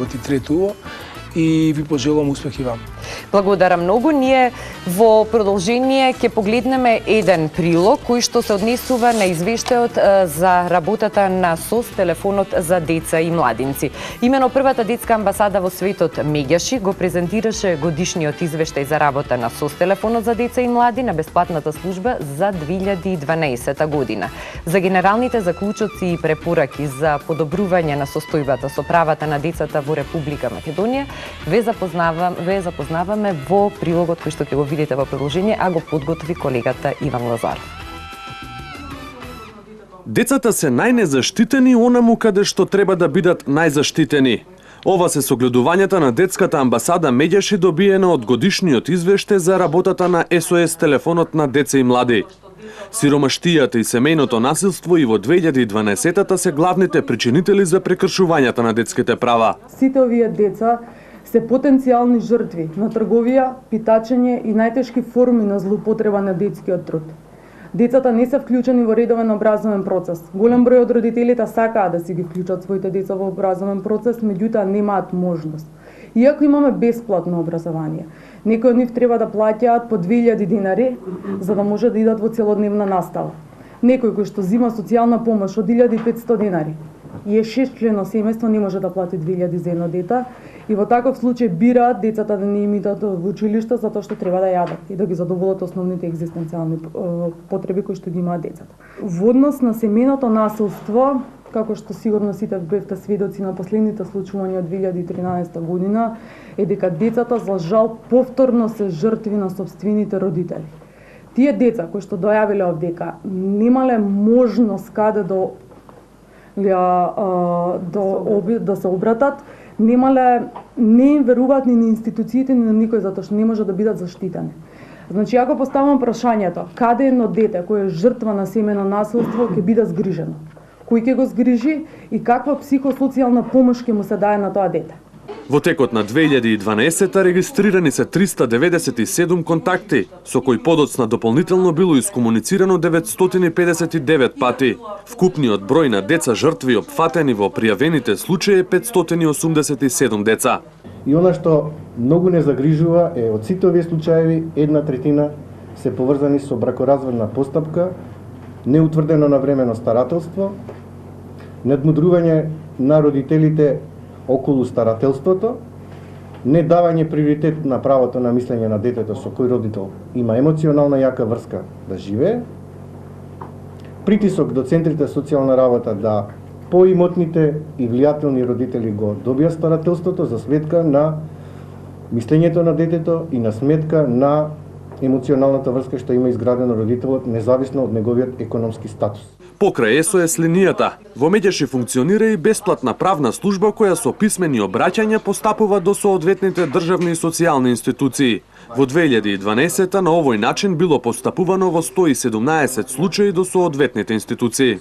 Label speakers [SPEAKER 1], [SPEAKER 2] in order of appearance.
[SPEAKER 1] работи третово и ви пожелувам успех и вам.
[SPEAKER 2] Благодарам многу. Ние во продолжение ќе погледнеме еден прилог кој што се однесува на извештајот за работата на СОС телефонот за деца и младинци. Имено првата детска амбасада во светот Меѓаши го презентираше годишниот извештај за работа на СОС телефонот за деца и млади на бесплатната служба за 2012 година. За генералните заклучоци и препораки за подобрување на состојбата со правата на децата во Република Македонија ве запознаваме во прилогот кој што ќе го видите во продолжение, а го подготви колегата Иван Лазаров.
[SPEAKER 3] Децата се најнезаштитени онаму каде што треба да бидат најзаштитени. Ова се согледувањата на детската амбасада Меѓаши добиена од годишниот извештај за работата на СОС телефонот на деца и млади. Сиромаштијата и семејното насилство и во 2012-та се главните причинители за прекршувањата на детските права.
[SPEAKER 4] Сите овие деца се потенцијални жртви на трговија, питачење и најтешки форми на злоупотреба на детскиот труд. Децата не се вклучени во редовен образовен процес. Голем број од родителите сакаат да си ги вклучат своите деца во образовен процес, меѓутоа немаат можност. Иако имаме бесплатно образование, некои од нив треба да плаќаат по 2000 динари за да може да идат во целодневна настава. Некој кој што зима социјална помош од 1500 динари и е 6-члено семејство не може да плати 2000 за едно дете и во таков случај бираат децата да не им идат во училиште затоа што треба да јадат и да ги задоволат основните екзистенцијални потреби кои што ги имаат децата. Во однос на семејното насилство, како што сигурно сите бевте сведоци на последните случувања од 2013 година, е дека децата за жал повторно се жртви на собствените родители. Тие деца кои што дојавиле овдека немале можност каде да се обратат, не им веруваат ни на институциите, ни на никој, затоа што не може да бидат заштитени. Значи, ако поставам прашањето, каде едно дете кое е жртва на семејно насилство ќе биде згрижено? Кој ќе го згрижи и каква психосоцијална помош ќе му се даде на тоа дете?
[SPEAKER 3] Во текот на 2012-та регистрирани се 397 контакти, со кои подоцна дополнително било искомуницирано 959 пати. Вкупниот број на деца жртви опфатени во пријавените случаи е 587 деца.
[SPEAKER 5] И она што многу не загрижува е од сите овие случаеви 1/3 се поврзани со бракоразводна постапка, неутврдено навремено старателство, надмудрување на родителите околу старателството, не давање приоритет на правото на мислење на детето со кој родител има емоционална јака врска да живее, притисок до центрите социјална работа да поимотните и влијателни родители го добијат старателството за сметка на мислењето на детето и на сметка на емоционалната врска што има изградено родителот независно од неговиот економски статус.
[SPEAKER 3] Покрај СОС линијата, во Меѓаши функционира и бесплатна правна служба која со писмени обраќања постапува до соодветните државни и социјални институции. Во 2012 на овој начин било постапувано во 117 случаи до соодветните институции.